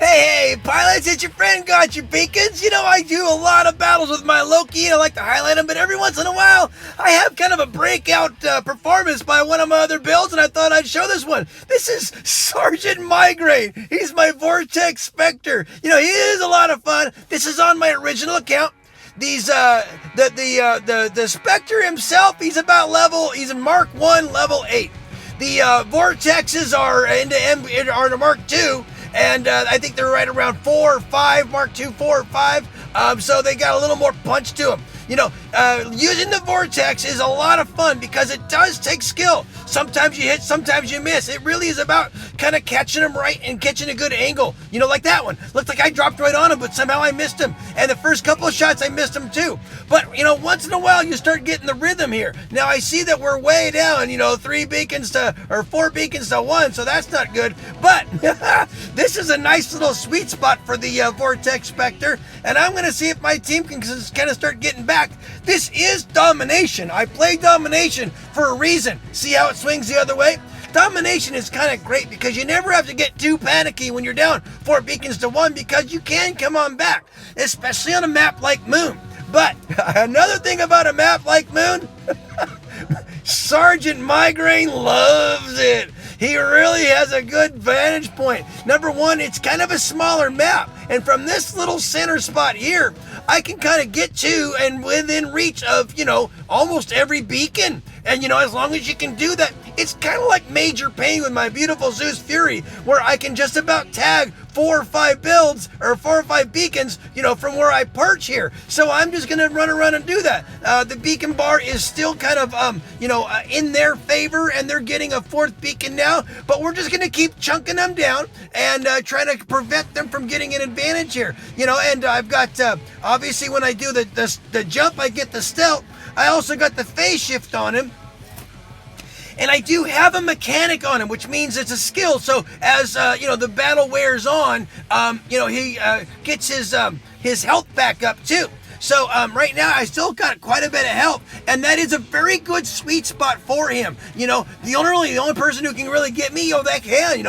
Hey, pilots, it's your friend Gotchure Beacons. You know, I do a lot of battles with my Loki, and I like to highlight them, but every once in a while, I have kind of a breakout performance by one of my other builds, and I thought I'd show this one. This is Sergeant Migraine. He's my Vortex Spectre. You know, he is a lot of fun. This is on my original account. The Spectre himself, he's in Mark 1, level 8. The Vortexes are into Mark 2. And I think they're right around 4 or 5, Mark II, 4 or 5. So they got a little more punch to them. You know, using the Vortex is a lot of fun because it does take skill. Sometimes you hit, sometimes you miss. It really is about kind of catching them right and catching a good angle. You know, like that one. Looked like I dropped right on him, but somehow I missed him. And the first couple of shots, I missed him too. But, you know, once in a while, you start getting the rhythm here. Now, I see that we're way down, 4 beacons to 1, so that's not good. But this is a nice little sweet spot for the Vortex Spectre. And I'm going to see if my team can kind of start getting back. This is domination. I play domination for a reason. See how it swings the other way? Domination is kind of great because you never have to get too panicky when you're down 4 beacons to 1 because you can come on back, especially on a map like Moon. But another thing about a map like Moon, Sergeant Migraine loves it. He really has a good vantage point. Number one, it's kind of a smaller map. And from this little center spot here, I can kind of get to and within reach of, almost every beacon. And, as long as you can do that, it's kind of like Major Pain with my beautiful Zeus Fury, where I can just about tag 4 or 5 builds or 4 or 5 beacons, from where I perch here. So I'm just going to run around and do that. The beacon bar is still kind of, in their favor, and they're getting a 4th beacon now, but we're just going to keep chunking them down and trying to prevent them from getting an advantage here. And I've got, obviously when I do the jump, I get the stealth. I also got the phase shift on him. And I do have a mechanic on him, which means it's a skill. So as, the battle wears on, he gets his health back up too. So right now I still got quite a bit of health, and that is a very good sweet spot for him. The only person who can really get me, that can,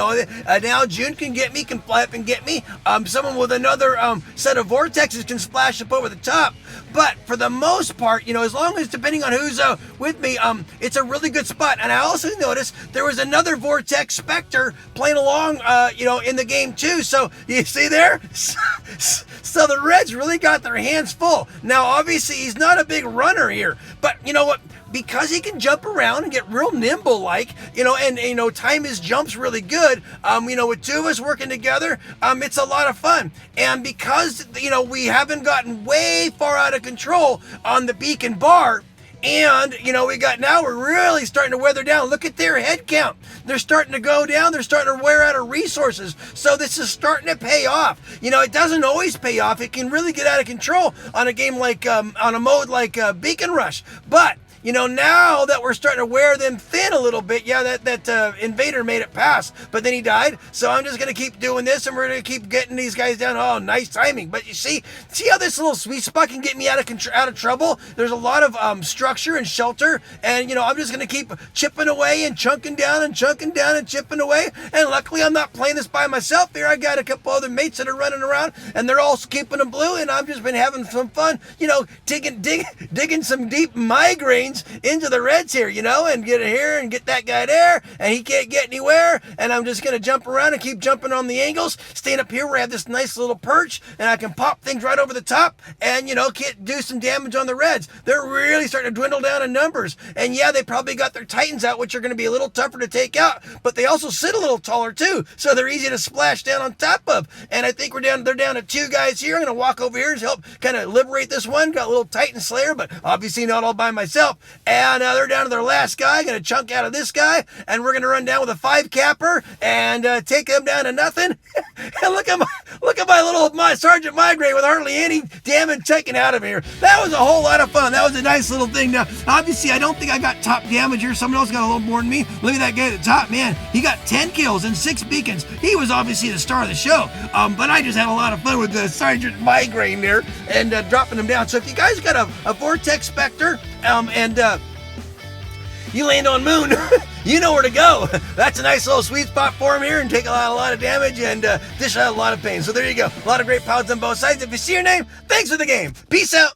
now June can get me, can fly up and get me. Someone with another set of vortexes can splash up over the top. But for the most part, as long as depending on who's with me, it's a really good spot. And I also noticed there was another Vortex Spectre playing along, in the game too. So you see there? So the Reds really got their hands full. Now, obviously, he's not a big runner here, but you know what? Because he can jump around and get real nimble like, and time his jumps really good, with 2 of us working together, it's a lot of fun. And because, we haven't gotten way far out of control on the beacon bar, and, we're really starting to weather down. Look at their head count. They're starting to go down. They're starting to wear out of resources. So this is starting to pay off. It doesn't always pay off. It can really get out of control on a game like, on a mode like Beacon Rush. But, now that we're starting to wear them thin a little bit, that invader made it pass, but then he died. So I'm just going to keep doing this, and we're going to keep getting these guys down. Oh, nice timing. But you see how this little sweet spot can get me out of trouble? There's a lot of structure and shelter, and, I'm just going to keep chipping away and chunking down and chipping away. And luckily, I'm not playing this by myself here. I got a couple other mates that are running around, and they're all keeping them blue, and I've just been having some fun, digging some deep migraines into the Reds here, and get it here and get that guy there, and he can't get anywhere, and I'm just going to jump around and keep jumping on the angles, staying up here where I have this nice little perch, and I can pop things right over the top, and, do some damage on the Reds. They're really starting to dwindle down in numbers, and they probably got their Titans out, which are going to be a little tougher to take out, but they also sit a little taller too, so they're easy to splash down on top of, and I think they're down to 2 guys here. I'm going to walk over here and help kind of liberate this one. Got a little Titan Slayer, but obviously not all by myself. And they're down to their last guy. Going to chunk out of this guy. And we're going to run down with a 5 capper and take them down to nothing. And look at my little Sergeant Migraine with hardly any damage taken out of here. That was a whole lot of fun. That was a nice little thing. Now, obviously, I don't think I got top damage here. Someone else got a little more than me. Look at that guy at the top, man. He got 10 kills and 6 beacons. He was obviously the star of the show. But I just had a lot of fun with the Sergeant Migraine there and dropping them down. So if you guys got a Vortex Spectre and you land on Moon, you know where to go. That's a nice little sweet spot for him here, and take a lot of damage and dish out a lot of pain. So there you go. A lot of great pilots on both sides. If you see your name, thanks for the game. Peace out.